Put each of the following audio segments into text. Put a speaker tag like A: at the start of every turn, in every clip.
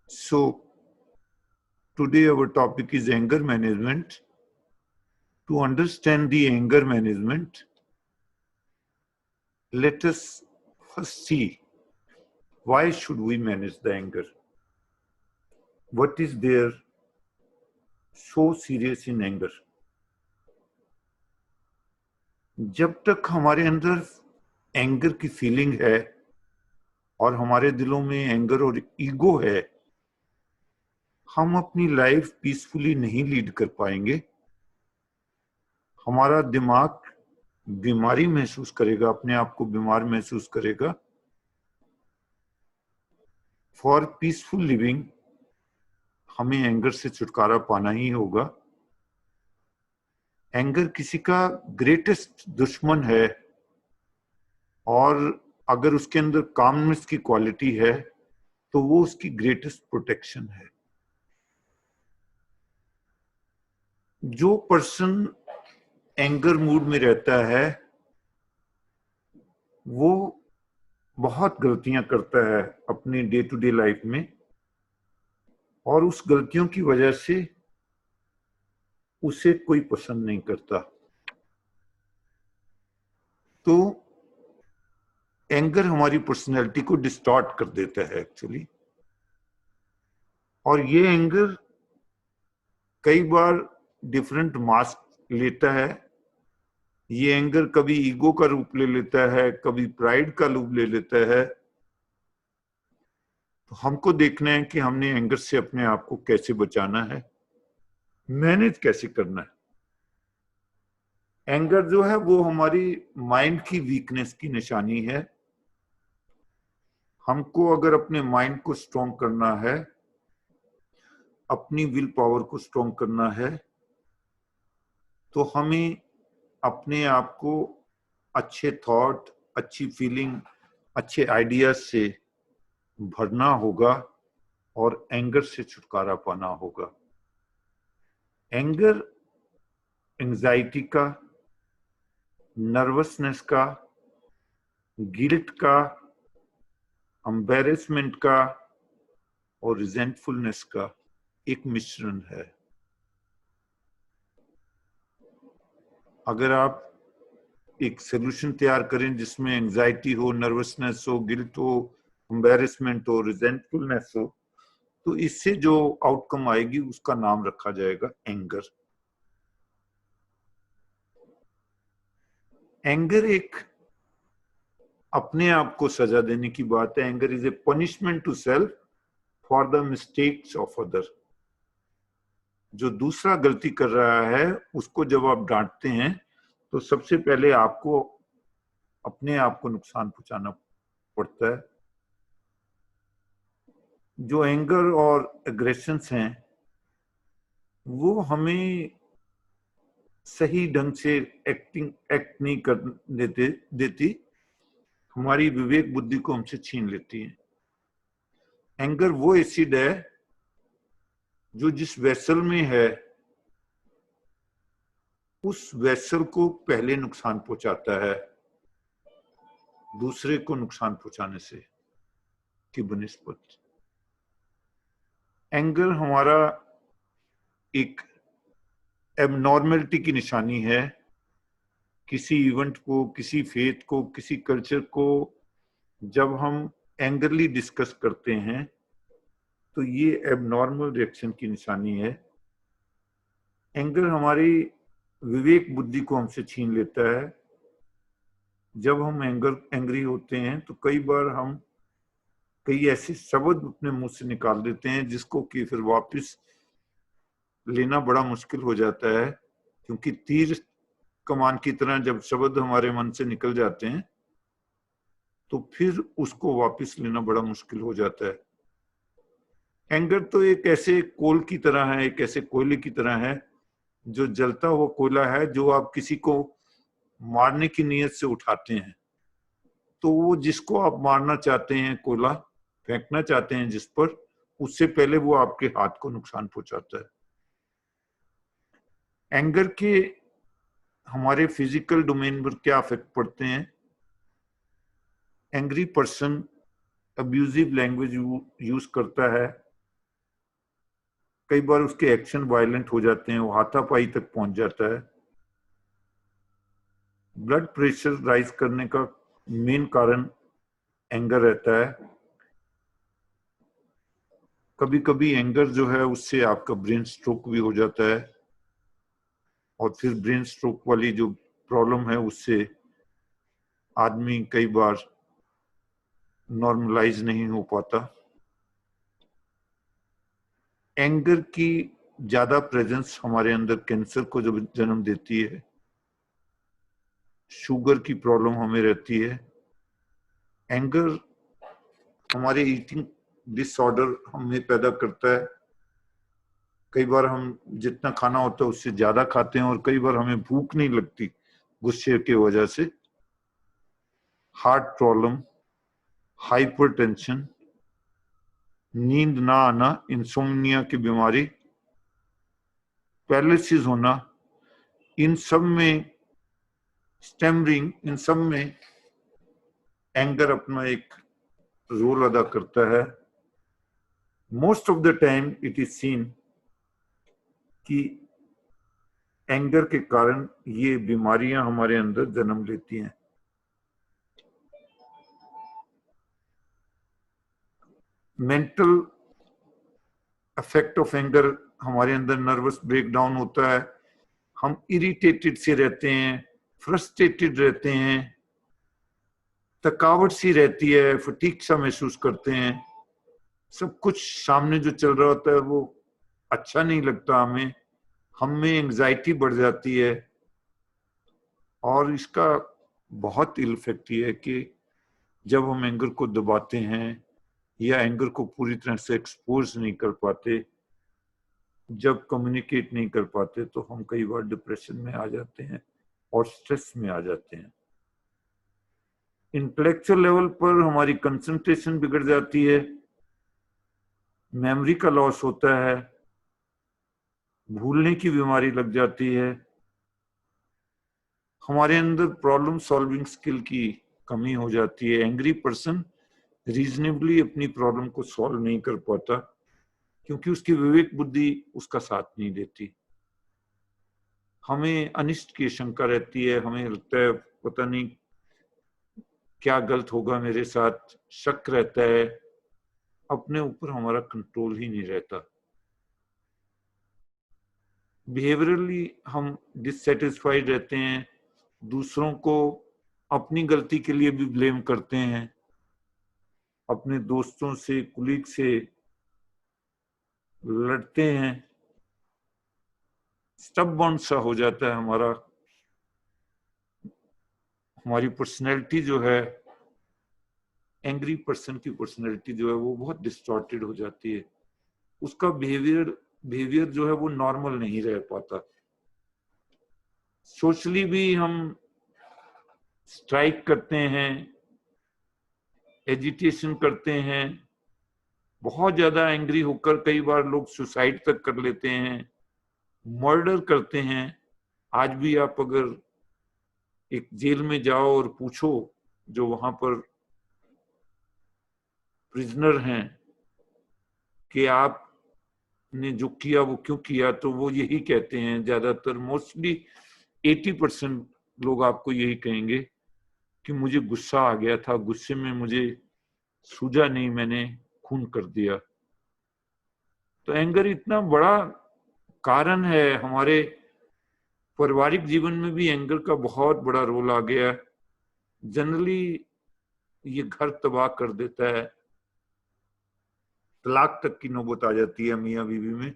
A: So today our topic is anger management. To understand the anger management, let us first see why should we manage the anger? What is there so serious in anger? जब तक हमारे अंदर anger की feeling है और हमारे दिलों में एंगर और ईगो है, हम अपनी लाइफ पीसफुली नहीं लीड कर पाएंगे। हमारा दिमाग बीमारी महसूस करेगा, अपने आप को बीमार महसूस करेगा। फॉर पीसफुल लिविंग हमें एंगर से छुटकारा पाना ही होगा। एंगर किसी का ग्रेटेस्ट दुश्मन है और अगर उसके अंदर कामनेस की क्वालिटी है तो वो उसकी ग्रेटेस्ट प्रोटेक्शन है। जो पर्सन एंगर मूड में रहता है वो बहुत गलतियां करता है अपनी डे टू डे लाइफ में और उस गलतियों की वजह से उसे कोई पसंद नहीं करता। तो एंगर हमारी पर्सनैलिटी को डिस्टॉर्ट कर देता है एक्चुअली। और ये एंगर कई बार डिफरेंट मास्क लेता है। ये एंगर कभी ईगो का रूप ले लेता है, कभी प्राइड का रूप ले लेता है। तो हमको देखना है कि हमने एंगर से अपने आप को कैसे बचाना है, मैनेज कैसे करना है। एंगर जो है वो हमारी माइंड की वीकनेस की निशानी है। हमको अगर अपने माइंड को स्ट्रॉन्ग करना है, अपनी विल पावर को स्ट्रॉन्ग करना है, तो हमें अपने आप को अच्छे थॉट, अच्छी फीलिंग, अच्छे आइडियाज से भरना होगा और एंगर से छुटकारा पाना होगा। एंगर एंजाइटी का, नर्वसनेस का, गिल्ट का, एम्बैरेसमेंट का और रिजेंटफुलनेस का एक मिश्रण है। अगर आप एक सोल्यूशन तैयार करें जिसमें एंजाइटी हो, नर्वसनेस हो, गिल्ट हो, एम्बैरेसमेंट हो, रिजेंटफुलनेस हो, तो इससे जो आउटकम आएगी उसका नाम रखा जाएगा एंगर। एंगर एक अपने आप को सजा देने की बात है। Anger is a punishment to self for the mistakes of other. जो दूसरा गलती कर रहा है उसको जब आप डांटते हैं तो सबसे पहले आपको अपने आप को नुकसान पहुंचाना पड़ता है। जो एंगर और एग्रेशंस हैं वो हमें सही ढंग से एक्ट नहीं करने देती, हमारी विवेक बुद्धि को हमसे छीन लेती है। एंगर वो एसिड है जो जिस वेसल में है उस वेसल को पहले नुकसान पहुंचाता है दूसरे को नुकसान पहुंचाने से की बनिस्बत। एंगर हमारा एक एबनॉर्मलिटी की निशानी है। किसी इवेंट को, किसी फेथ को, किसी कल्चर को जब हम एंगरली डिस्कस करते हैं तो ये एबनॉर्मल रिएक्शन की निशानी है। एंगर हमारी विवेक बुद्धि को हमसे छीन लेता है। जब हम एंग्री होते हैं तो कई बार हम कई ऐसे शब्द अपने मुंह से निकाल देते हैं जिसको कि फिर वापस लेना बड़ा मुश्किल हो जाता है, क्योंकि तीर कमान की तरह जब शब्द हमारे मन से निकल जाते हैं तो फिर उसको वापस लेना बड़ा मुश्किल हो जाता है। एंगर तो एक ऐसे कोल की तरह है, एक ऐसे कोयले की तरह है जो जलता हुआ कोयला है, जो आप किसी को मारने की नीयत से उठाते हैं तो वो जिसको आप मारना चाहते हैं, कोयला फेंकना चाहते हैं जिस पर, उससे पहले वो आपके हाथ को नुकसान पहुंचाता है। एंगर के हमारे फिजिकल डोमेन पर क्या इफेक्ट पड़ते हैं? Angry person abusive language use करता है, कई बार उसके एक्शन वायलेंट हो जाते हैं, वो हाथापाई तक पहुंच जाता है। ब्लड प्रेशर राइज करने का मेन कारण एंगर रहता है। कभी कभी एंगर जो है उससे आपका ब्रेन स्ट्रोक भी हो जाता है, और फिर ब्रेन स्ट्रोक वाली जो प्रॉब्लम है उससे आदमी कई बार नॉर्मलाइज नहीं हो पाता। एंगर की ज्यादा प्रेजेंस हमारे अंदर कैंसर को जो जन्म देती है, शुगर की प्रॉब्लम हमें रहती है। एंगर हमारे ईटिंग डिसऑर्डर हमें पैदा करता है। कई बार हम जितना खाना होता है उससे ज्यादा खाते हैं, और कई बार हमें भूख नहीं लगती गुस्से की वजह से। हार्ट प्रॉब्लम, हाइपरटेंशन, नींद ना आना, इंसोम्निया की बीमारी, पैरालिसिस होना, इन सब में स्टैमरिंग, इन सब में एंगर अपना एक रोल अदा करता है। Most of the time it is seen कि एंगर के कारण ये बीमारियां हमारे अंदर जन्म लेती हैं। मेंटल इफेक्ट ऑफ एंगर, हमारे अंदर नर्वस ब्रेकडाउन होता है, हम इरिटेटेड से रहते हैं, फ्रस्ट्रेटेड रहते हैं, थकावट सी रहती है, फटीग सा महसूस करते हैं। सब कुछ सामने जो चल रहा होता है वो अच्छा नहीं लगता हमें, हम में एंग्जाइटी बढ़ जाती है। और इसका बहुत इल इफेक्ट ये है कि जब हम एंगर को दबाते हैं या एंगर को पूरी तरह से एक्सपोज नहीं कर पाते, जब कम्युनिकेट नहीं कर पाते, तो हम कई बार डिप्रेशन में आ जाते हैं और स्ट्रेस में आ जाते हैं। इंटेलेक्चुअल लेवल पर हमारी कंसंट्रेशन बिगड़ जाती है, मेमोरी का लॉस होता है, भूलने की बीमारी लग जाती है, हमारे अंदर प्रॉब्लम सॉल्विंग स्किल की कमी हो जाती है। एंग्री पर्सन रीजनेबली अपनी प्रॉब्लम को सॉल्व नहीं कर पाता, क्योंकि उसकी विवेक बुद्धि उसका साथ नहीं देती। हमें अनिष्ट की शंका रहती है, हमें लगता है पता नहीं क्या गलत होगा मेरे साथ, शक रहता है, अपने ऊपर हमारा कंट्रोल ही नहीं रहता। बिहेवियरली हम डिससेटिस्फाइड रहते हैं, दूसरों को अपनी गलती के लिए भी ब्लेम करते हैं, अपने दोस्तों से, कुलीग से लड़ते हैं, स्टबबॉर्न सा हो जाता है हमारा, हमारी पर्सनैलिटी जो है, एंग्री पर्सन की पर्सनैलिटी जो है वो बहुत डिस्टॉर्टेड हो जाती है। उसका बिहेवियर जो है वो नॉर्मल नहीं रह पाता। सोशली भी हम स्ट्राइक करते हैं, एजिटेशन करते हैं, बहुत ज्यादा एंग्री होकर कई बार लोग सुसाइड तक कर लेते हैं, मर्डर करते हैं। आज भी आप अगर एक जेल में जाओ और पूछो जो वहां पर प्रिजनर हैं कि आपने जो किया वो क्यों किया, तो वो यही कहते हैं, ज्यादातर मोस्टली 80% लोग आपको यही कहेंगे कि मुझे गुस्सा आ गया था, गुस्से में मुझे सूझा नहीं, मैंने खून कर दिया। तो एंगर इतना बड़ा कारण है। हमारे पारिवारिक जीवन में भी एंगर का बहुत बड़ा रोल आ गया है। जनरली ये घर तबाह कर देता है, तलाक तक की नौबत आ जाती है मियाँ बीवी में।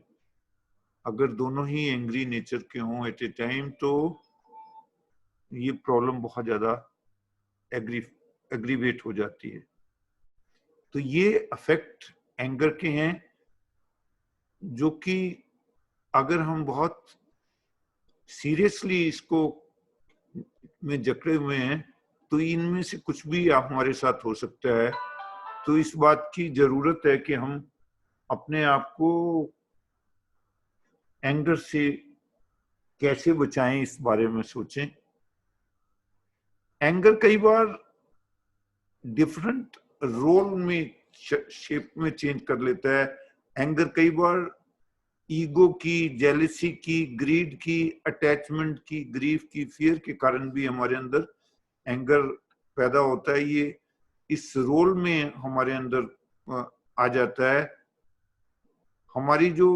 A: अगर दोनों ही एंग्री नेचर के हों एट ए टाइम, तो ये प्रॉब्लम बहुत ज्यादा एग्रीवेट हो जाती है। तो ये अफेक्ट एंगर के हैं, जो कि अगर हम बहुत सीरियसली इसको में जकड़े हुए हैं, तो इनमें से कुछ भी हमारे साथ हो सकता है। तो इस बात की जरूरत है कि हम अपने आप को एंगर से कैसे बचाएं, इस बारे में सोचें। एंगर कई बार डिफरेंट रोल में, शेप में चेंज कर लेता है। एंगर कई बार ईगो की, जेलिसी की, ग्रीड की, अटैचमेंट की, ग्रीफ की, फियर के कारण भी हमारे अंदर एंगर पैदा होता है। ये इस रोल में हमारे अंदर आ जाता है। हमारी जो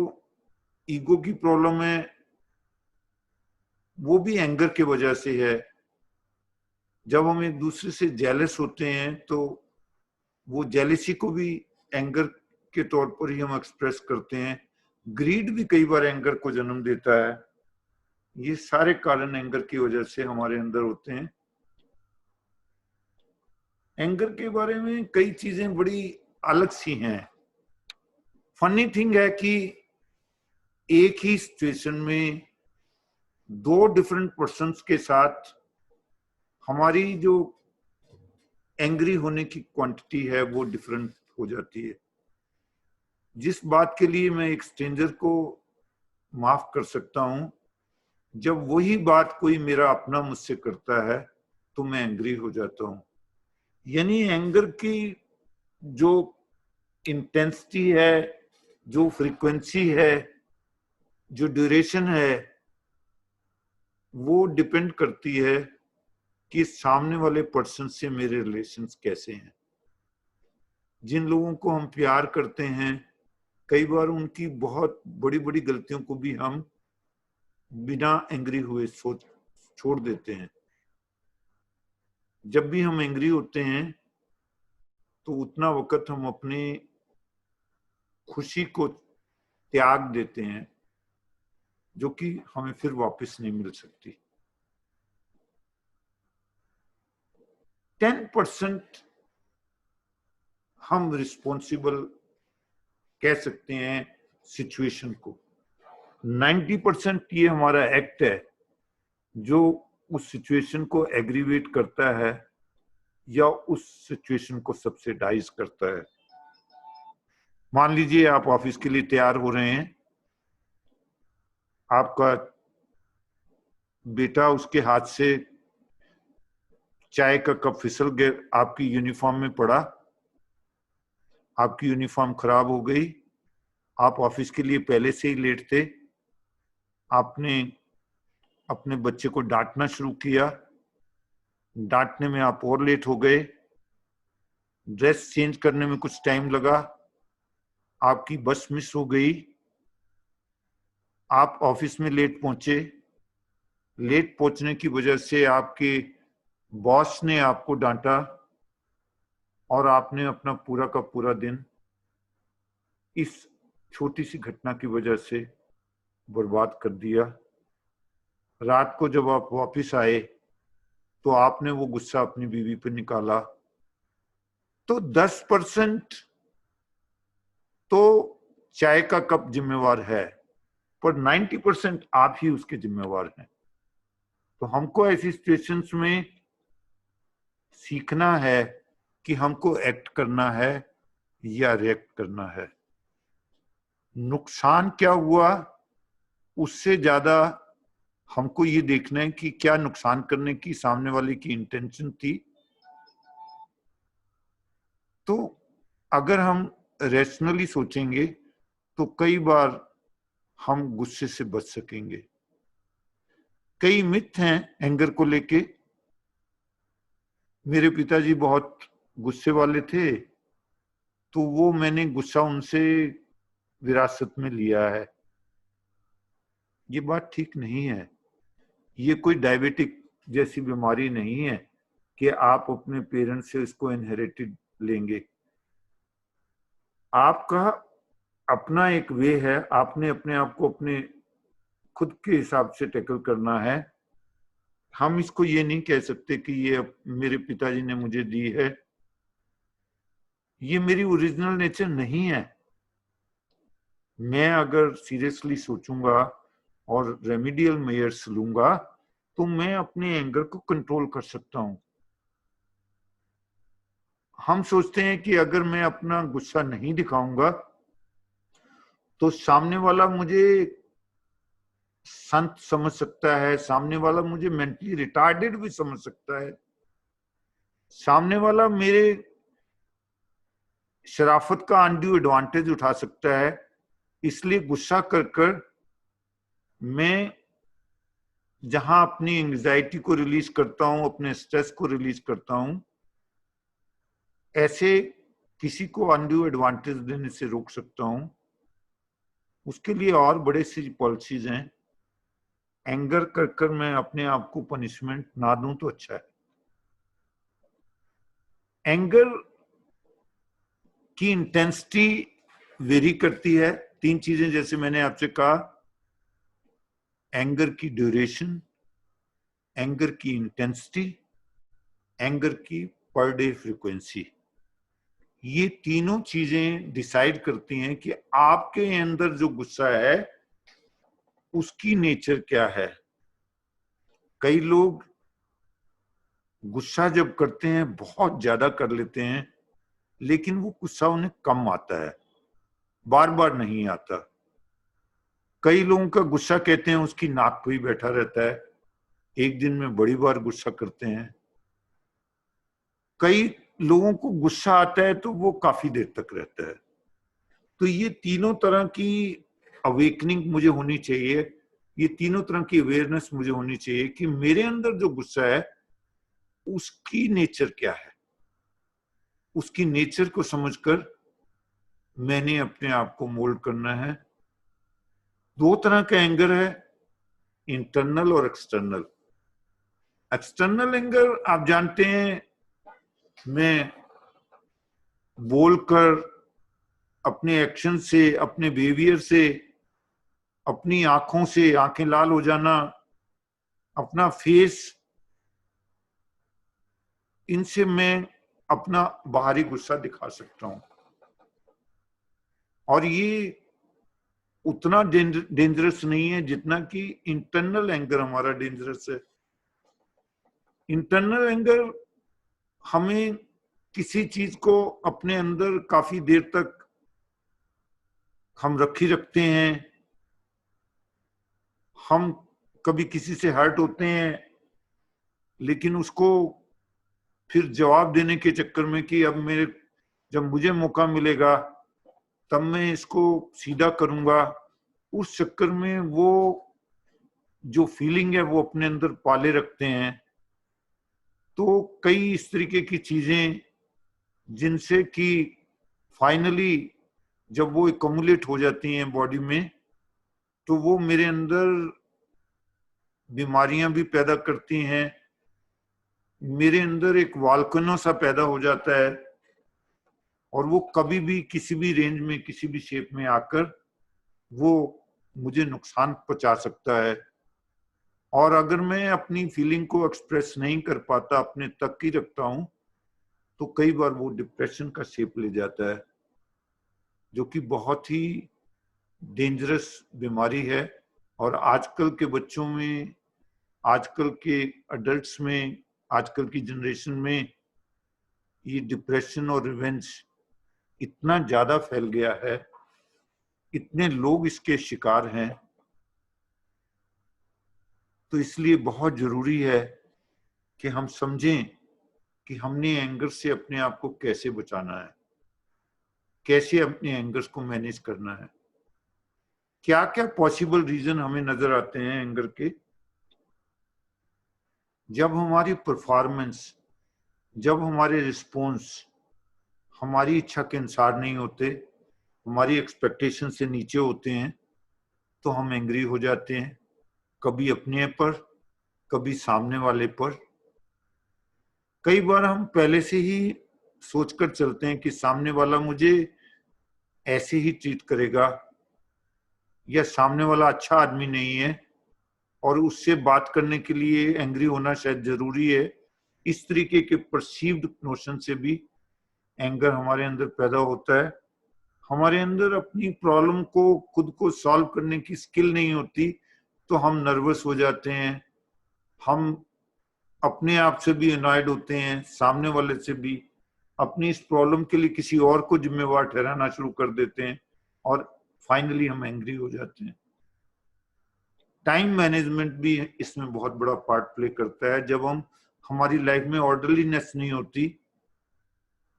A: ईगो की प्रॉब्लम है वो भी एंगर की वजह से है। जब हम एक दूसरे से जेलस होते हैं तो वो जेलिसी को भी एंगर के तौर पर ही हम एक्सप्रेस करते हैं। ग्रीड भी कई बार एंगर को जन्म देता है। ये सारे कारण एंगर की वजह से हमारे अंदर होते हैं। एंगर के बारे में कई चीजें बड़ी अलग सी हैं। फनी थिंग है कि एक ही सिचुएशन में दो डिफरेंट पर्सन्स के साथ हमारी जो एंग्री होने की क्वांटिटी है वो डिफरेंट हो जाती है। जिस बात के लिए मैं एक स्ट्रेंजर को माफ कर सकता हूं, जब वही बात कोई मेरा अपना मुझसे करता है तो मैं एंग्री हो जाता हूं। यानी एंगर की जो इंटेंसिटी है, जो फ्रीक्वेंसी है, जो ड्यूरेशन है, वो डिपेंड करती है कि सामने वाले पर्सन से मेरे रिलेशंस कैसे हैं। जिन लोगों को हम प्यार करते हैं, कई बार उनकी बहुत बड़ी बड़ी गलतियों को भी हम बिना एंग्री हुए सोच छोड़ देते हैं। जब भी हम एंग्री होते हैं तो उतना वक्त हम अपनी खुशी को त्याग देते हैं, जो कि हमें फिर वापस नहीं मिल सकती। 10% हम रिस्पॉन्सिबल कह सकते हैं सिचुएशन को। 90% ये हमारा एक्ट है जो उस सिचुएशन को एग्रीवेट करता है या उस सिचुएशन को सब्सिडाइज करता है। मान लीजिए आप ऑफिस के लिए तैयार हो रहे हैं, आपका बेटा, उसके हाथ से चाय का कप फिसल गया, आपकी यूनिफॉर्म में पड़ा, आपकी यूनिफॉर्म खराब हो गई, आप ऑफिस के लिए पहले से ही लेट थे, आपने अपने बच्चे को डांटना शुरू किया, डांटने में आप और लेट हो गए, ड्रेस चेंज करने में कुछ टाइम लगा, आपकी बस मिस हो गई, आप ऑफिस में लेट पहुंचे, लेट पहुंचने की वजह से आपके बॉस ने आपको डांटा और आपने अपना पूरा का पूरा दिन इस छोटी सी घटना की वजह से बर्बाद कर दिया। रात को जब आप वापस आए तो आपने वो गुस्सा अपनी बीवी पर निकाला। तो 10% तो चाय का कप जिम्मेवार है, पर 90% आप ही उसके जिम्मेवार हैं। तो हमको ऐसी सिचुएशंस में सीखना है कि हमको एक्ट करना है या रिएक्ट करना है। नुकसान क्या हुआ उससे ज्यादा हमको ये देखना है कि क्या नुकसान करने की सामने वाले की इंटेंशन थी। तो अगर हम रैशनली सोचेंगे तो कई बार हम गुस्से से बच सकेंगे। कई मिथ हैं एंगर को लेके। मेरे पिताजी बहुत गुस्से वाले थे, तो वो मैंने गुस्सा उनसे विरासत में लिया है। ये बात ठीक नहीं है। ये कोई डायबिटिक जैसी बीमारी नहीं है कि आप अपने पेरेंट्स से इसको इनहेरिटेड लेंगे। आपका अपना एक वे है, आपने अपने आप को अपने खुद के हिसाब से टैकल करना है। हम इसको ये नहीं कह सकते कि ये मेरे पिताजी ने मुझे दी है, ये मेरी ओरिजिनल नेचर नहीं है। मैं अगर सीरियसली सोचूंगा और रेमेडियल मेजर्स लूंगा तो मैं अपने एंगर को कंट्रोल कर सकता हूं। हम सोचते हैं कि अगर मैं अपना गुस्सा नहीं दिखाऊंगा तो सामने वाला मुझे संत समझ सकता है, सामने वाला मुझे मेंटली रिटार्डेड भी समझ सकता है, सामने वाला मेरे शराफत का अनड्यू एडवांटेज उठा सकता है। इसलिए गुस्सा कर कर मैं जहां अपनी एंग्जाइटी को रिलीज करता हूं, अपने स्ट्रेस को रिलीज करता हूं, ऐसे किसी को अनड्यू एडवांटेज देने से रोक सकता हूं। उसके लिए और बड़े सी पॉलिसीज हैं। एंगर कर कर मैं अपने आप को पनिशमेंट ना दूं तो अच्छा है। एंगर की इंटेंसिटी वेरी करती है। 3 चीजें जैसे मैंने आपसे कहा, एंगर की ड्यूरेशन, एंगर की इंटेंसिटी, एंगर की पर डे फ्रीक्वेंसी। ये तीनों चीजें डिसाइड करती हैं कि आपके अंदर जो गुस्सा है उसकी नेचर क्या है। कई लोग गुस्सा जब करते हैं बहुत ज्यादा कर लेते हैं, लेकिन वो गुस्सा उन्हें कम आता है, बार बार नहीं आता। कई लोगों का गुस्सा कहते हैं उसकी नाक पे ही बैठा रहता है, एक दिन में बड़ी बार गुस्सा करते हैं। कई लोगों को गुस्सा आता है तो वो काफी देर तक रहता है। तो ये तीनों तरह की अवेकनिंग मुझे होनी चाहिए, ये तीनों तरह की अवेयरनेस मुझे होनी चाहिए कि मेरे अंदर जो गुस्सा है उसकी नेचर क्या है। उसकी नेचर को समझकर मैंने अपने आप को मोल्ड करना है। 2 तरह का एंगर है, इंटरनल और एक्सटर्नल। एक्सटर्नल एंगर आप जानते हैं, मैं बोलकर, अपने एक्शन से, अपने बिहेवियर से, अपनी आंखों से आंखें लाल हो जाना, अपना फेस, इनसे मैं अपना बाहरी गुस्सा दिखा सकता हूं। और ये उतना डेंजरस नहीं है जितना कि इंटरनल एंगर हमारा डेंजरस है। इंटरनल एंगर हमें किसी चीज को अपने अंदर काफी देर तक हम रखते हैं। हम कभी किसी से हर्ट होते हैं, लेकिन उसको फिर जवाब देने के चक्कर में कि अब जब मुझे मौका मिलेगा तब मैं इसको सीधा करूंगा, उस चक्कर में वो जो फीलिंग है वो अपने अंदर पाले रखते हैं। तो कई इस तरीके की चीजें जिनसे कि फाइनली जब वो एकमुलेट हो जाती हैं बॉडी में, तो वो मेरे अंदर बीमारियां भी पैदा करती हैं। मेरे अंदर एक वॉल्केनो सा पैदा हो जाता है और वो कभी भी किसी भी रेंज में, किसी भी शेप में आकर वो मुझे नुकसान पहुंचा सकता है। और अगर मैं अपनी फीलिंग को एक्सप्रेस नहीं कर पाता, अपने तक ही रखता हूं, तो कई बार वो डिप्रेशन का शेप ले जाता है, जो कि बहुत ही डेंजरस बीमारी है। और आजकल के बच्चों में, आजकल के अडल्ट्स में, आजकल की जनरेशन में ये डिप्रेशन और रिवेंज इतना ज्यादा फैल गया है, इतने लोग इसके शिकार हैं। तो इसलिए बहुत जरूरी है कि हम समझें कि हमने एंगर से अपने आप को कैसे बचाना है, कैसे अपने एंगर्स को मैनेज करना है। क्या क्या पॉसिबल रीजन हमें नजर आते हैं एंगर के। जब हमारी परफॉर्मेंस, जब हमारे रिस्पॉन्स हमारी इच्छा के अनुसार नहीं होते, हमारी एक्सपेक्टेशन से नीचे होते हैं, तो हम एंग्री हो जाते हैं, कभी अपने पर, कभी सामने वाले पर। कई बार हम पहले से ही सोचकर चलते हैं कि सामने वाला मुझे ऐसे ही ट्रीट करेगा, या सामने वाला अच्छा आदमी नहीं है और उससे बात करने के लिए एंग्री होना शायद जरूरी है। इस तरीके के परसीव्ड नोशन से भी एंगर हमारे अंदर पैदा होता है। हमारे अंदर अपनी प्रॉब्लम को खुद को सॉल्व करने की स्किल नहीं होती, तो हम नर्वस हो जाते हैं, हम अपने आप से भी अनॉयड होते हैं, सामने वाले से भी। अपनी इस प्रॉब्लम के लिए किसी और को जिम्मेवार ठहराना शुरू कर देते हैं और फाइनली हम एंग्री हो जाते हैं। टाइम मैनेजमेंट भी इसमें बहुत बड़ा पार्ट प्ले करता है। जब हम, हमारी लाइफ में ऑर्डरलीनेस नहीं होती,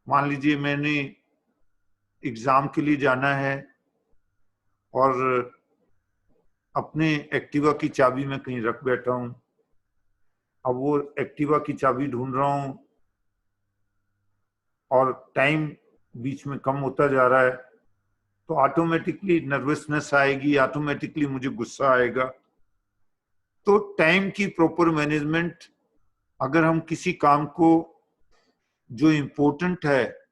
A: मान लीजिए मैंने एग्जाम के लिए जाना है और अपने एक्टिवा की चाबी में कहीं रख बैठा हूं, अब वो एक्टिवा की चाबी ढूंढ रहा हूं और टाइम बीच में कम होता जा रहा है, तो ऑटोमेटिकली नर्वसनेस आएगी, ऑटोमेटिकली मुझे गुस्सा आएगा। तो टाइम की प्रॉपर मैनेजमेंट, अगर हम किसी काम को जो इम्पोर्टेंट है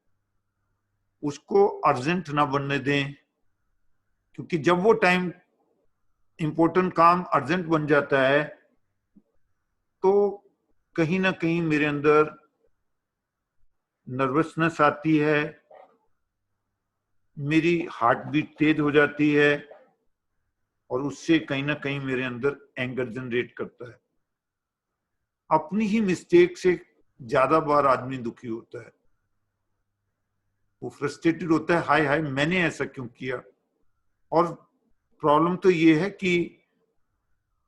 A: उसको अर्जेंट ना बनने दें, क्योंकि जब वो टाइम इम्पोर्टेंट काम अर्जेंट बन जाता है तो कहीं ना कहीं मेरे अंदर नर्वसनेस आती है, मेरी हार्ट बीट तेज हो जाती है और उससे कहीं ना कहीं मेरे अंदर एंगर जनरेट करता है। अपनी ही मिस्टेक से ज्यादा बार आदमी दुखी होता है, वो फ्रस्ट्रेटेड होता है, हाय हाय मैंने ऐसा क्यों किया। और प्रॉब्लम तो ये है कि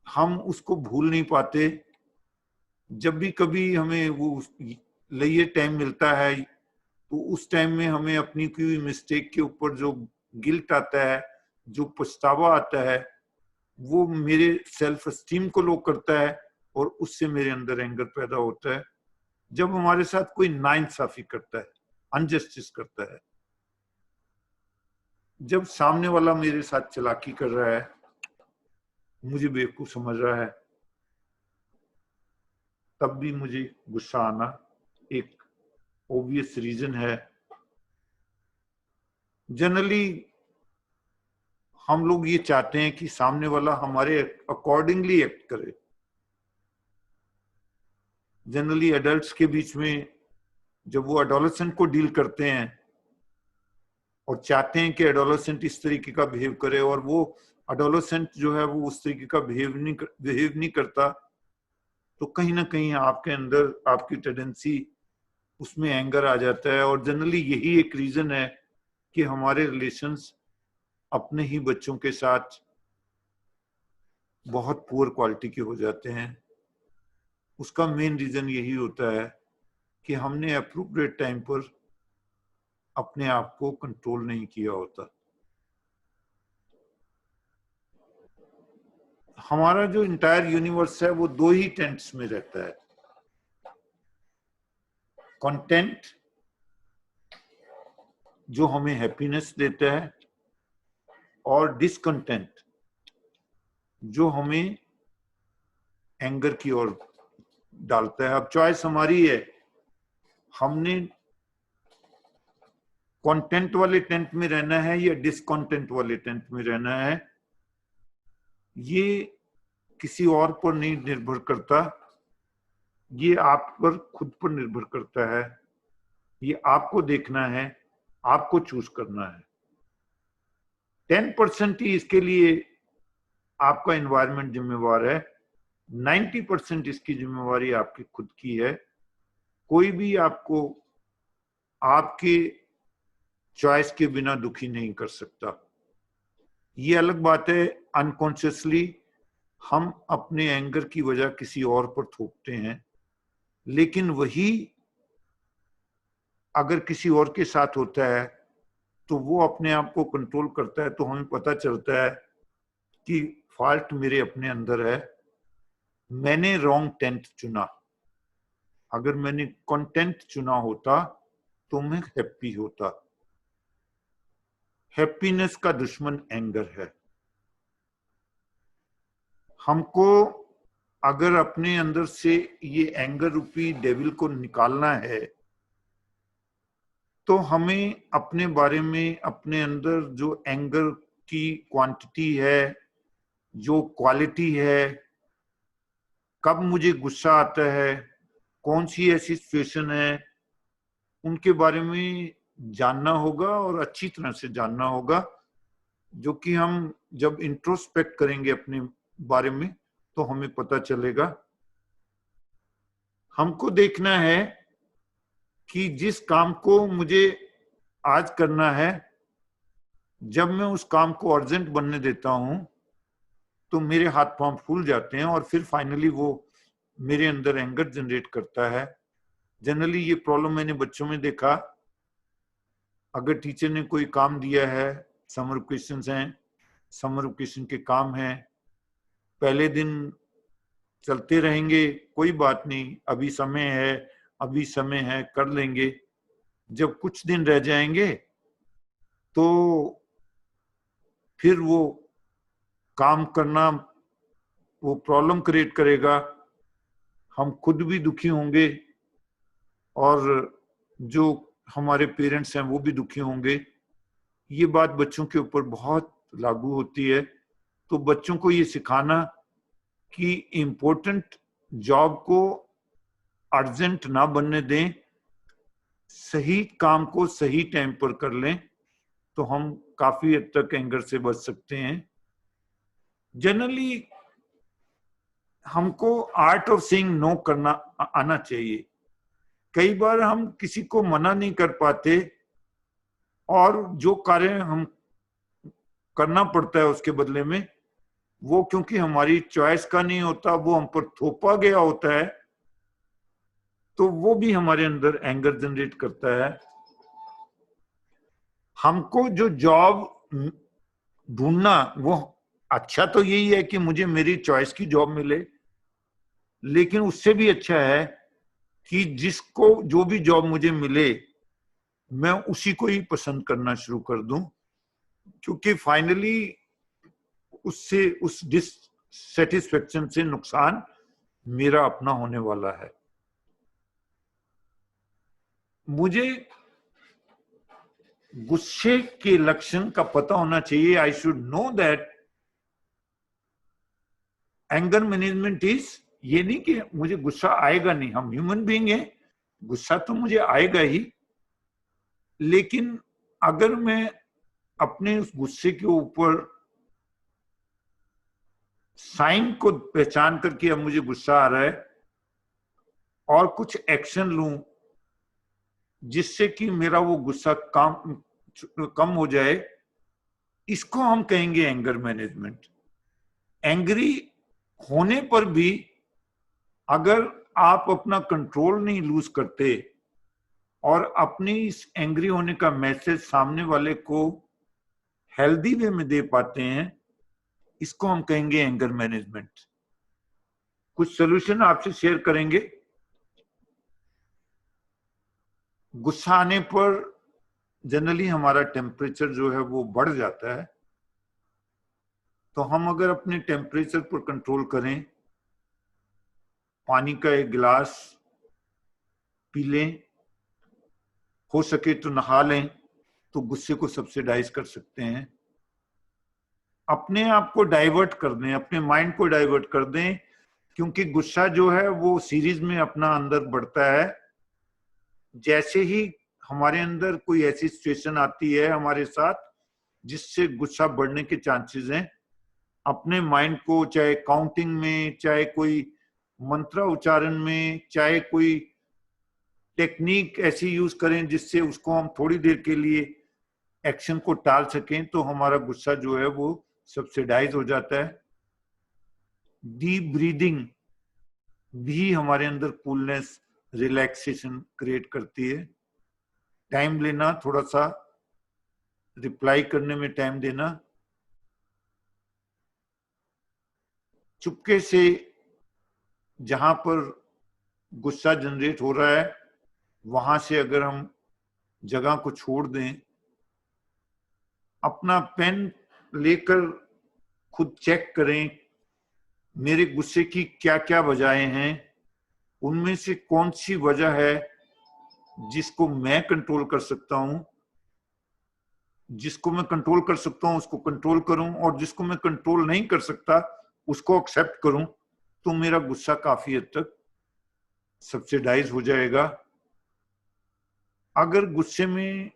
A: हम उसको भूल नहीं पाते। जब भी कभी हमें वो लिए टाइम मिलता है तो उस टाइम में हमें अपनी की हुई मिस्टेक के ऊपर जो गिल्ट आता है, जो पछतावा आता है, वो मेरे सेल्फ एस्टीम को लो करता है और उससे मेरे अंदर एंगर पैदा होता है। जब हमारे साथ कोई नाइंसाफी करता है, अनजस्टिस करता है, जब सामने वाला मेरे साथ चालाकी कर रहा है, मुझे बेवकूफ समझ रहा है, तब भी मुझे गुस्सा आना एक ऑब्वियस रीजन है। जनरली हम लोग ये चाहते हैं कि सामने वाला हमारे अकॉर्डिंगली एक्ट करे। जनरली एडल्ट्स के बीच में जब वो एडोलेसेंट को डील करते हैं और चाहते हैं कि एडोलेसेंट इस तरीके का बिहेव करे और वो एडोलेसेंट जो है वो उस तरीके का बिहेव नहीं करता, तो कहीं ना कहीं आपके अंदर आपकी टेंडेंसी उसमें एंगर आ जाता है। और जनरली यही एक रीजन है कि हमारे रिलेशंस अपने ही बच्चों के साथ बहुत पुअर क्वालिटी के हो जाते हैं। उसका मेन रीजन यही होता है कि हमने अप्रोप्रिएट टाइम पर अपने आप को कंट्रोल नहीं किया होता। हमारा जो इंटायर यूनिवर्स है वो दो ही टेंट्स में रहता है, कंटेंट जो हमें हैप्पीनेस देता है और डिसकंटेंट जो हमें एंगर की ओर डालता है। अब चॉइस हमारी है, हमने कंटेंट वाले टेंट में रहना है या डिसकंटेंट वाले टेंट में रहना है। ये किसी और पर नहीं निर्भर करता, ये आप पर खुद पर निर्भर करता है। ये आपको देखना है, आपको चूज करना है। 10% ही इसके लिए आपका एनवायरनमेंट जिम्मेवार है, 90% इसकी जिम्मेवारी आपकी खुद की है। कोई भी आपको आपके चॉइस के बिना दुखी नहीं कर सकता। ये अलग बात है अनकॉन्शियसली हम अपने एंगर की वजह किसी और पर थोपते हैं, लेकिन वही अगर किसी और के साथ होता है तो वो अपने आप को कंट्रोल करता है, तो हमें पता चलता है कि फॉल्ट मेरे अपने अंदर है, मैंने रॉन्ग टेंट चुना। अगर मैंने कंटेंट चुना होता तो मैं हैप्पी होता। हैप्पीनेस का दुश्मन एंगर है। हमको अगर अपने अंदर से ये एंगर रूपी डेविल को निकालना है तो हमें अपने बारे में, अपने अंदर जो एंगर की क्वांटिटी है, जो क्वालिटी है, कब मुझे गुस्सा आता है, कौन सी ऐसी सिचुएशन है, उनके बारे में जानना होगा और अच्छी तरह से जानना होगा, जो कि हम जब इंट्रोस्पेक्ट करेंगे अपने बारे में तो हमें पता चलेगा। हमको देखना है कि जिस काम को मुझे आज करना है, जब मैं उस काम को अर्जेंट बनने देता हूं तो मेरे हाथ पांव फूल जाते हैं और फिर फाइनली वो मेरे अंदर एंगर जनरेट करता है। जनरली ये प्रॉब्लम मैंने बच्चों में देखा। अगर टीचर ने कोई काम दिया है, समर क्वेश्चंस हैं, समर वेकेशन के काम हैं, पहले दिन चलते रहेंगे, कोई बात नहीं, अभी समय है, कर लेंगे। जब कुछ दिन रह जाएंगे तो फिर वो काम करना वो प्रॉब्लम क्रिएट करेगा, हम खुद भी दुखी होंगे और जो हमारे पेरेंट्स हैं वो भी दुखी होंगे। ये बात बच्चों के ऊपर बहुत लागू होती है। तो बच्चों को ये सिखाना कि इम्पोर्टेंट जॉब को अर्जेंट ना बनने दें, सही काम को सही टाइम पर कर लें, तो हम काफी हद तक एंगर से बच सकते हैं। जनरली हमको आर्ट ऑफ सेइंग नो करना आना चाहिए। कई बार हम किसी को मना नहीं कर पाते और जो कार्य हम करना पड़ता है उसके बदले में, वो क्योंकि हमारी चॉइस का नहीं होता, वो हम पर थोपा गया होता है, तो वो भी हमारे अंदर एंगर जनरेट करता है। हमको जो जॉब ढूंढना, वो अच्छा तो यही है कि मुझे मेरी चॉइस की जॉब मिले, लेकिन उससे भी अच्छा है कि जिसको जो भी जॉब मुझे मिले मैं उसी को ही पसंद करना शुरू कर दूं, क्योंकि फाइनली उससे उस डिससेटिस्फेक्शन से नुकसान मेरा अपना होने वाला है। मुझे गुस्से के लक्षण का पता होना चाहिए। I should know that anger management is, ये नहीं कि मुझे गुस्सा आएगा नहीं, हम ह्यूमन बीइंग हैं, गुस्सा तो मुझे आएगा ही, लेकिन अगर मैं अपने उस गुस्से के ऊपर साइन को पहचान करके अब मुझे गुस्सा आ रहा है और कुछ एक्शन लूं जिससे कि मेरा वो गुस्सा कम हो जाए, इसको हम कहेंगे एंगर मैनेजमेंट। एंग्री होने पर भी अगर आप अपना कंट्रोल नहीं लूज करते और अपनी इस एंग्री होने का मैसेज सामने वाले को हेल्दी वे में दे पाते हैं, इसको हम कहेंगे एंगर मैनेजमेंट। कुछ सॉल्यूशन आपसे शेयर करेंगे। गुस्सा आने पर जनरली हमारा टेम्परेचर जो है वो बढ़ जाता है, तो हम अगर अपने टेम्परेचर पर कंट्रोल करें, पानी का एक गिलास पी लें, हो सके तो नहा लें, तो गुस्से को सब्सिडाइज कर सकते हैं। अपने आप को डाइवर्ट कर दें, अपने माइंड को डाइवर्ट कर दें, क्योंकि गुस्सा जो है वो सीरीज में अपना अंदर बढ़ता है। जैसे ही हमारे अंदर कोई ऐसी सिचुएशन आती है हमारे साथ जिससे गुस्सा बढ़ने के चांसेस हैं, अपने माइंड को चाहे काउंटिंग में, चाहे कोई मंत्र उच्चारण में, चाहे कोई टेक्निक ऐसी यूज करें जिससे उसको हम थोड़ी देर के लिए एक्शन को टाल सकें, तो हमारा गुस्सा जो है वो सब्सिडाइज हो जाता है। डीप ब्रीदिंग भी हमारे अंदर कूलनेस, रिलैक्सेशन क्रिएट करती है। टाइम लेना, थोड़ा सा रिप्लाई करने में टाइम देना, चुपके से जहां पर गुस्सा जनरेट हो रहा है वहां से अगर हम जगह को छोड़ दें, अपना पेन लेकर खुद चेक करें मेरे गुस्से की क्या क्या वजहें हैं, उनमें से कौन सी वजह है जिसको मैं कंट्रोल कर सकता हूं, जिसको मैं कंट्रोल कर सकता हूं उसको कंट्रोल करूं, और जिसको मैं कंट्रोल नहीं कर सकता उसको एक्सेप्ट करूं, तो मेरा गुस्सा काफी हद तक सब्सिडाइज हो जाएगा। अगर गुस्से में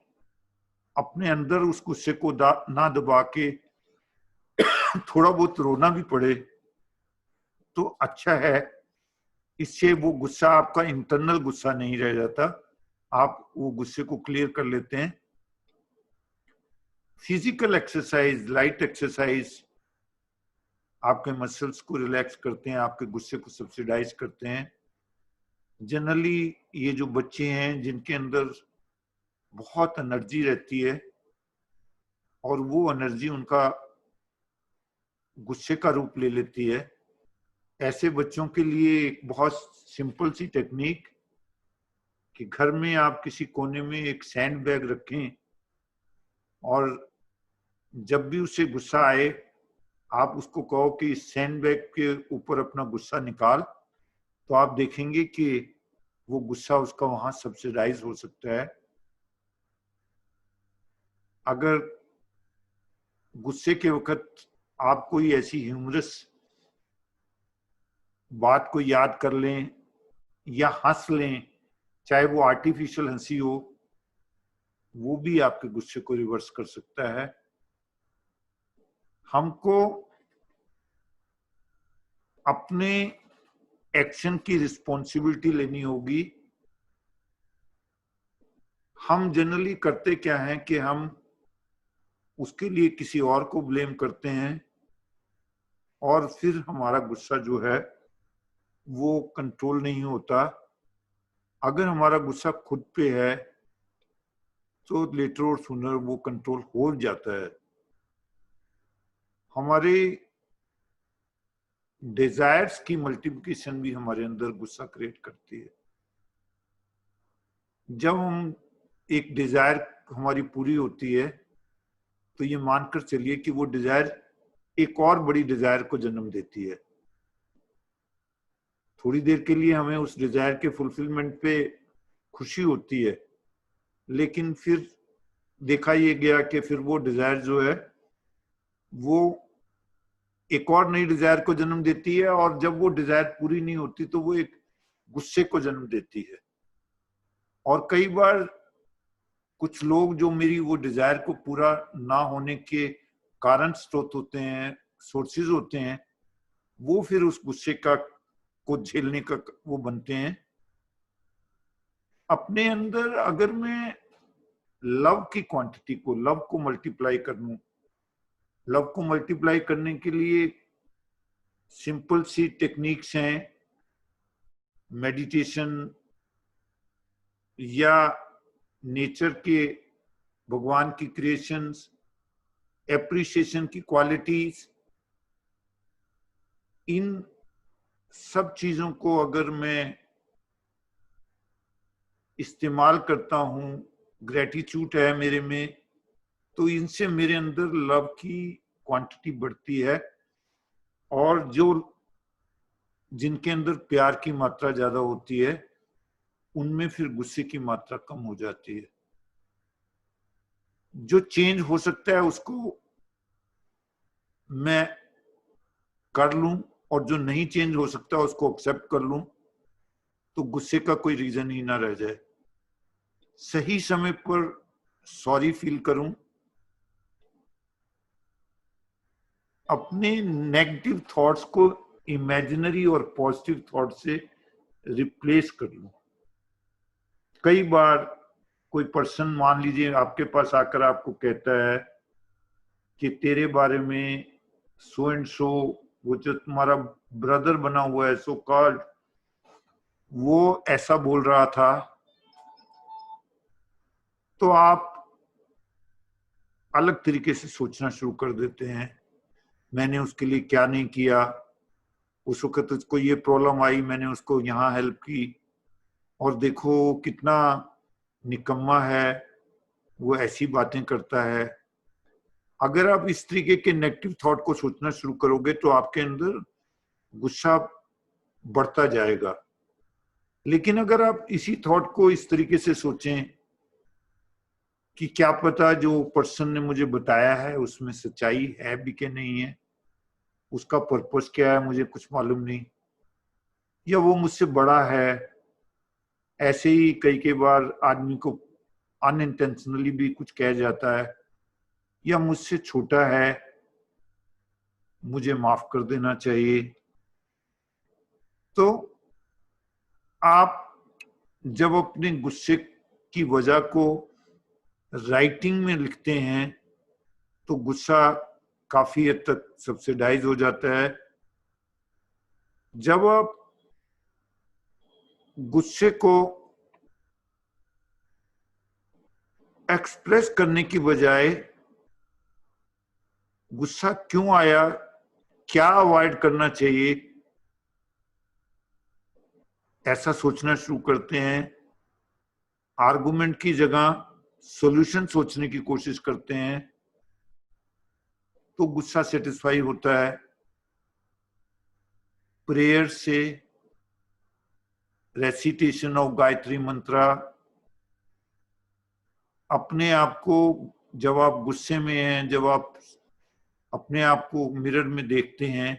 A: अपने अंदर उस गुस्से को ना दबा के थोड़ा बहुत रोना भी पड़े तो अच्छा है। इससे वो गुस्सा आपका इंटरनल गुस्सा नहीं रह जाता, आप वो गुस्से को क्लियर कर लेते हैं। फिजिकल एक्सरसाइज, लाइट एक्सरसाइज आपके मसल्स को रिलैक्स करते हैं, आपके गुस्से को सब्सिडाइज करते हैं। जनरली ये जो बच्चे हैं जिनके अंदर बहुत एनर्जी रहती है और वो एनर्जी उनका गुस्से का रूप ले लेती है। ऐसे बच्चों के लिए एक बहुत सिंपल सी टेक्निक कि घर में आप किसी कोने में एक सैंड बैग रखें और जब भी उसे गुस्सा आए आप उसको कहो कि इस सैंड बैग के ऊपर अपना गुस्सा निकाल, तो आप देखेंगे कि वो गुस्सा उसका वहां सब्सिडाइज हो सकता है। अगर गुस्से के वक्त आप कोई ऐसी ह्यूमरस बात को याद कर लें या हंस लें, चाहे वो आर्टिफिशियल हंसी हो, वो भी आपके गुस्से को रिवर्स कर सकता है। हमको अपने एक्शन की रिस्पॉन्सिबिलिटी लेनी होगी। हम जनरली करते क्या है कि हम उसके लिए किसी और को ब्लेम करते हैं और फिर हमारा गुस्सा जो है वो कंट्रोल नहीं होता। अगर हमारा गुस्सा खुद पे है तो लेटर और सूनर वो कंट्रोल हो जाता है। हमारे डिजायर्स की मल्टीप्लिकेशन भी हमारे अंदर गुस्सा क्रिएट करती है। जब हम एक डिजायर हमारी पूरी होती है तो ये मानकर चलिए कि वो डिजायर एक और बड़ी डिजायर को जन्म देती है। थोड़ी देर के लिए हमें उस डिजायर के फुलफिलमेंट पे खुशी होती है, लेकिन फिर देखा ये गया कि फिर वो डिजायर जो है वो एक और नई डिजायर को जन्म देती है और जब वो डिजायर पूरी नहीं होती तो वो एक गुस्से को जन्म देती है। और कई बार कुछ लोग जो मेरी वो डिजायर को पूरा ना होने के कारण स्रोत होते हैं, सोर्सेज होते हैं, वो फिर उस गुस्से का को झेलने का वो बनते हैं। अपने अंदर अगर मैं लव की क्वांटिटी को, लव को मल्टीप्लाई कर लूं, लव को मल्टीप्लाई करने के लिए सिंपल सी टेक्निक्स हैं, मेडिटेशन या नेचर के, भगवान की क्रिएशंस, एप्रिसिएशन की क्वालिटीज। इन सब चीजों को अगर मैं इस्तेमाल करता हूं, ग्रेटिट्यूड है मेरे में, तो इनसे मेरे अंदर लव की क्वांटिटी बढ़ती है और जो जिनके अंदर प्यार की मात्रा ज्यादा होती है उनमें फिर गुस्से की मात्रा कम हो जाती है। जो चेंज हो सकता है उसको मैं कर लूं और जो नहीं चेंज हो सकता उसको एक्सेप्ट कर लूं, तो गुस्से का कोई रीजन ही ना रह जाए। सही समय पर सॉरी फील करूं, अपने नेगेटिव थॉट्स को इमेजिनरी और पॉजिटिव थॉट से रिप्लेस कर लूं। कई बार कोई पर्सन मान लीजिए आपके पास आकर आपको कहता है कि तेरे बारे में सो एंड सो, वो जो तुम्हारा ब्रदर बना हुआ है सो कॉल्ड, वो ऐसा बोल रहा था, तो आप अलग तरीके से सोचना शुरू कर देते हैं। मैंने उसके लिए क्या नहीं किया, उस वक्त उसको ये प्रॉब्लम आई, मैंने उसको यहाँ हेल्प की, और देखो कितना निकम्मा है, वो ऐसी बातें करता है। अगर आप इस तरीके के नेगेटिव थॉट को सोचना शुरू करोगे तो आपके अंदर गुस्सा बढ़ता जाएगा। लेकिन अगर आप इसी थॉट को इस तरीके से सोचें कि क्या पता जो पर्सन ने मुझे बताया है उसमें सच्चाई है भी कि नहीं है, उसका पर्पस क्या है मुझे कुछ मालूम नहीं, या वो मुझसे बड़ा है। ऐसे ही कई कई बार आदमी को अनइंटेंशनली भी कुछ कह जाता है, या मुझसे छोटा है, मुझे माफ कर देना चाहिए। तो आप जब अपने गुस्से की वजह को राइटिंग में लिखते हैं तो गुस्सा काफी हद तक सब्सिडाइज हो जाता है। जब आप गुस्से को एक्सप्रेस करने की बजाय गुस्सा क्यों आया क्या अवॉइड करना चाहिए, ऐसा सोचना शुरू करते हैं। आर्गुमेंट की जगह सॉल्यूशन सोचने की कोशिश करते हैं, तो गुस्सा सेटिस्फाई होता है। प्रेयर से, रेसिटेशन ऑफ गायत्री मंत्रा, अपने आप को, जब आप गुस्से में हैं, जब आप अपने आप को मिरर में देखते हैं,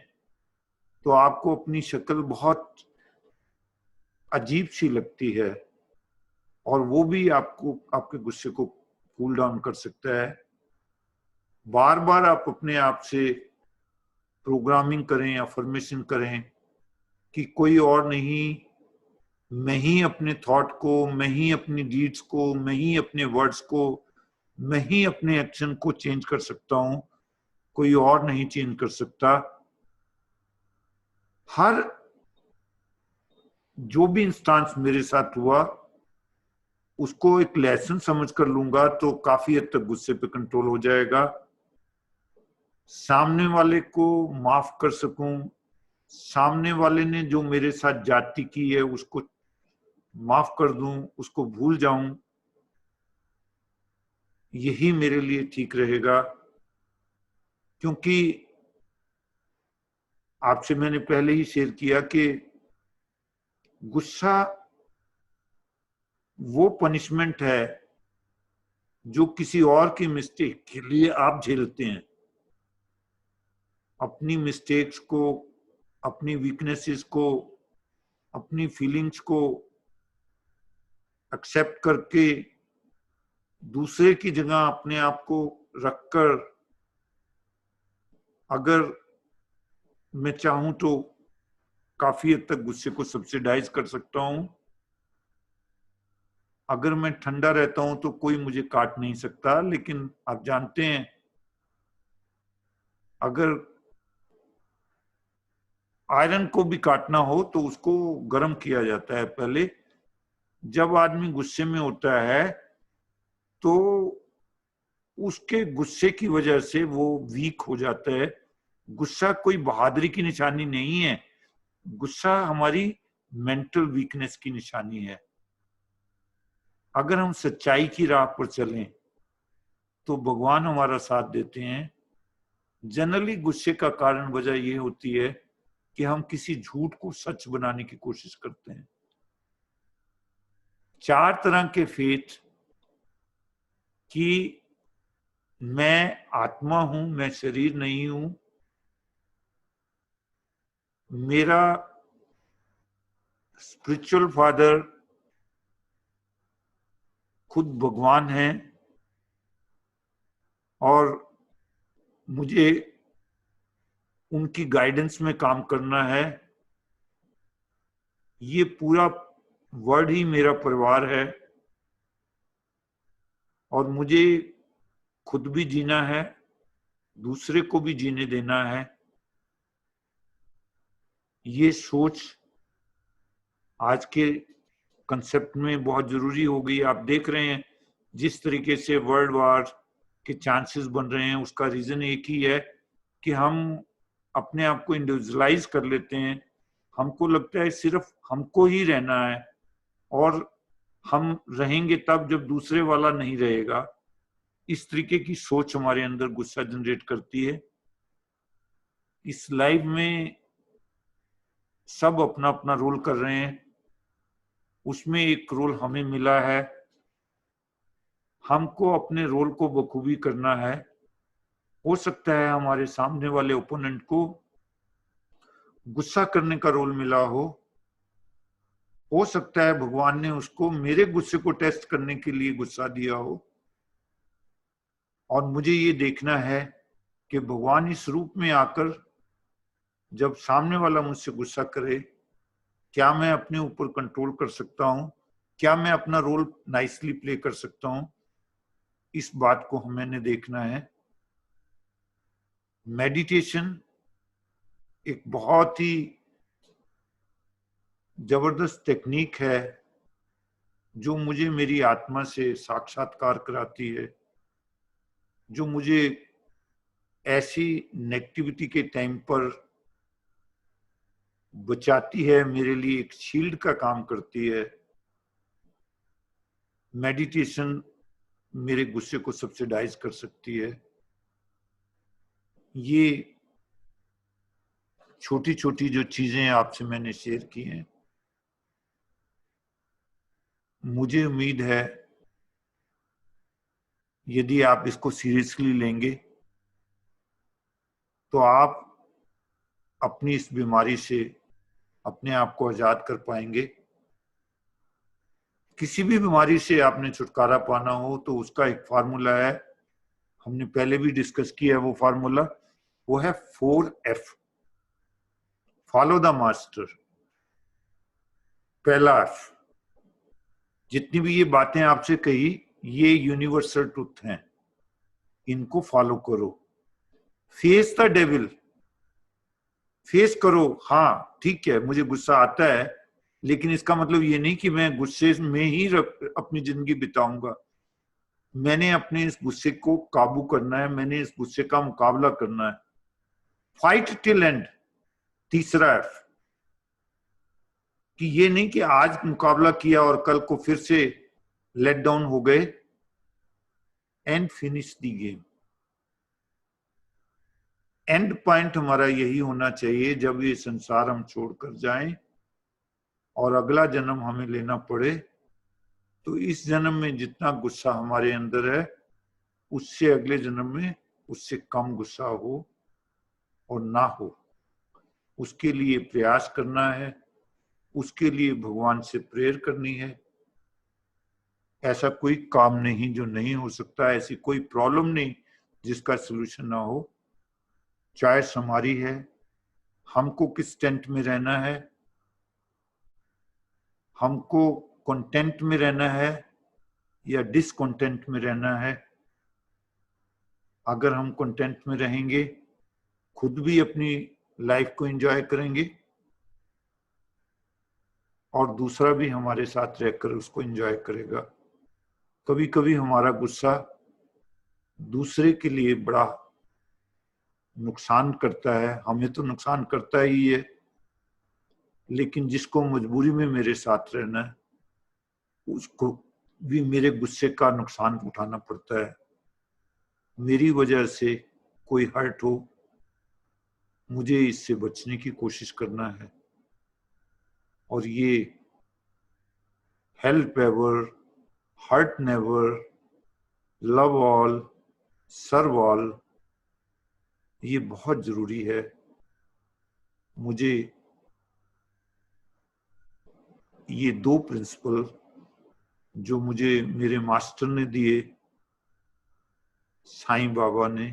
A: तो आपको अपनी शक्ल बहुत अजीब सी लगती है, और वो भी आपको आपके गुस्से को कूल डाउन कर सकता है। बार बार आप अपने आप से प्रोग्रामिंग करें, अफर्मेशन करें कि कोई और नहीं, मैं ही अपने थॉट को, मैं ही अपनी डीड्स को, मैं ही अपने वर्ड्स को, मैं ही अपने एक्शन को चेंज कर सकता हूं, कोई और नहीं चेंज कर सकता। हर जो भी इंस्टांस मेरे साथ हुआ उसको एक लेसन समझ कर लूंगा, तो काफी हद तक गुस्से पे कंट्रोल हो जाएगा। सामने वाले को माफ कर सकूं, सामने वाले ने जो मेरे साथ जाति की है उसको माफ कर दूं, उसको भूल जाऊं, यही मेरे लिए ठीक रहेगा। क्योंकि आपसे मैंने पहले ही शेयर किया कि गुस्सा वो पनिशमेंट है जो किसी और की मिस्टेक के लिए आप झेलते हैं। अपनी मिस्टेक्स को, अपनी वीकनेसेस को, अपनी फीलिंग्स को एक्सेप्ट करके दूसरे की जगह अपने आप को रखकर, अगर मैं चाहूं तो काफी हद तक गुस्से को सब्सिडाइज कर सकता हूं। अगर मैं ठंडा रहता हूं तो कोई मुझे काट नहीं सकता, लेकिन आप जानते हैं अगर आयरन को भी काटना हो तो उसको गर्म किया जाता है पहले। जब आदमी गुस्से में होता है तो उसके गुस्से की वजह से वो वीक हो जाता है। गुस्सा कोई बहादुरी की निशानी नहीं है, गुस्सा हमारी मेंटल वीकनेस की निशानी है। अगर हम सच्चाई की राह पर चलें तो भगवान हमारा साथ देते हैं। जनरली गुस्से का कारण वजह ये होती है कि हम किसी झूठ को सच बनाने की कोशिश करते हैं। 4 तरह के फेथ कि मैं आत्मा हूं, मैं शरीर नहीं हूं, मेरा स्पिरिचुअल फादर खुद भगवान है और मुझे उनकी गाइडेंस में काम करना है। ये पूरा वर्ल्ड ही मेरा परिवार है और मुझे खुद भी जीना है, दूसरे को भी जीने देना है। ये सोच आज के कंसेप्ट में बहुत जरूरी हो गई। आप देख रहे हैं जिस तरीके से वर्ल्ड वार के चांसेस बन रहे हैं, उसका रीजन एक ही है कि हम अपने आप को इंडिविजुअलाइज कर लेते हैं। हमको लगता है सिर्फ हमको ही रहना है और हम रहेंगे तब जब दूसरे वाला नहीं रहेगा। इस तरीके की सोच हमारे अंदर गुस्सा जनरेट करती है। इस लाइफ में सब अपना अपना रोल कर रहे हैं, उसमें एक रोल हमें मिला है, हमको अपने रोल को बखूबी करना है। हो सकता है हमारे सामने वाले ओपोनेंट को गुस्सा करने का रोल मिला हो सकता है भगवान ने उसको मेरे गुस्से को टेस्ट करने के लिए गुस्सा दिया हो, और मुझे ये देखना है कि भगवान इस रूप में आकर जब सामने वाला मुझसे गुस्सा करे, क्या मैं अपने ऊपर कंट्रोल कर सकता हूं, क्या मैं अपना रोल नाइसली प्ले कर सकता हूं। इस बात को मैंने देखना है। मेडिटेशन एक बहुत ही जबरदस्त टेक्निक है जो मुझे मेरी आत्मा से साक्षात्कार कराती है, जो मुझे ऐसी नेगेटिविटी के टाइम पर बचाती है, मेरे लिए एक शील्ड का काम करती है। मेडिटेशन मेरे गुस्से को सब्सिडाइज कर सकती है। ये छोटी छोटी जो चीजें आपसे मैंने शेयर की हैं, मुझे उम्मीद है यदि आप इसको सीरियसली लेंगे तो आप अपनी इस बीमारी से अपने आप को आजाद कर पाएंगे। किसी भी बीमारी से आपने छुटकारा पाना हो तो उसका एक फार्मूला है, हमने पहले भी डिस्कस किया है। वो फार्मूला वो है 4F, फॉलो द मास्टर। पहला F, जितनी भी ये बातें आपसे कही ये यूनिवर्सल ट्रुथ हैं, इनको फॉलो करो। फेस द डेविल, फेस करो। हाँ ठीक है, मुझे गुस्सा आता है, लेकिन इसका मतलब ये नहीं कि मैं गुस्से में ही अपनी जिंदगी बिताऊंगा। मैंने अपने इस गुस्से को काबू करना है, मैंने इस गुस्से का मुकाबला करना है। फाइट टिल एंड, तीसरा F, कि ये नहीं कि आज मुकाबला किया और कल को फिर से लेट डाउन हो गए। And finish the game. And point हमारा यही होना चाहिए, जब ये संसार हम छोड़कर जाएं और अगला जन्म हमें लेना पड़े, तो इस जन्म में जितना गुस्सा हमारे अंदर है उससे अगले जन्म में उससे कम गुस्सा हो और ना हो। उसके लिए प्रयास करना है, उसके लिए भगवान से प्रेयर करनी है। ऐसा कोई काम नहीं जो नहीं हो सकता, ऐसी कोई प्रॉब्लम नहीं जिसका सलूशन ना हो। चॉइस हमारी है, हमको किस टेंट में रहना है। हमको कंटेंट में रहना है या डिसकंटेंट में रहना है। अगर हम कंटेंट में रहेंगे, खुद भी अपनी लाइफ को एंजॉय करेंगे और दूसरा भी हमारे साथ रहकर उसको एंजॉय करेगा। कभी कभी हमारा गुस्सा दूसरे के लिए बड़ा नुकसान करता है, हमें तो नुकसान करता ही है, लेकिन जिसको मजबूरी में मेरे साथ रहना है उसको भी मेरे गुस्से का नुकसान उठाना पड़ता है। मेरी वजह से कोई हर्ट हो, मुझे इससे बचने की कोशिश करना है। और ये help ever, hurt never, love all, serve all, ये बहुत जरूरी है। मुझे ये दो प्रिंसिपल जो मुझे मेरे मास्टर ने दिए, साईं बाबा ने,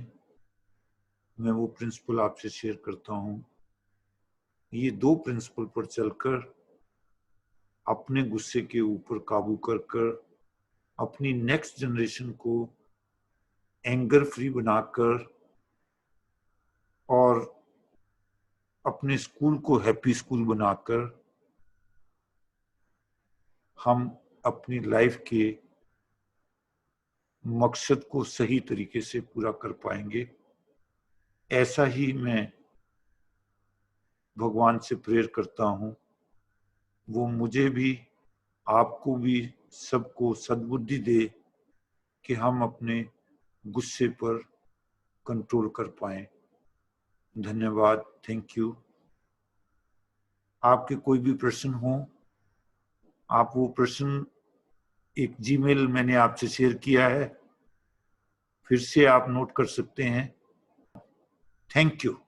A: मैं वो प्रिंसिपल आपसे शेयर करता हूँ। ये दो प्रिंसिपल पर चलकर अपने गुस्से के ऊपर काबू कर कर अपनी नेक्स्ट जनरेशन को एंगर फ्री बनाकर और अपने स्कूल को हैप्पी स्कूल बनाकर हम अपनी लाइफ के मकसद को सही तरीके से पूरा कर पाएंगे। ऐसा ही मैं भगवान से प्रेयर करता हूँ, वो मुझे भी, आपको भी, सबको सद्बुद्धि दे कि हम अपने गुस्से पर कंट्रोल कर पाए। धन्यवाद, थैंक यू। आपके कोई भी प्रश्न हो, आप वो प्रश्न, एक जीमेल मैंने आपसे शेयर किया है, फिर से आप नोट कर सकते हैं। Thank you.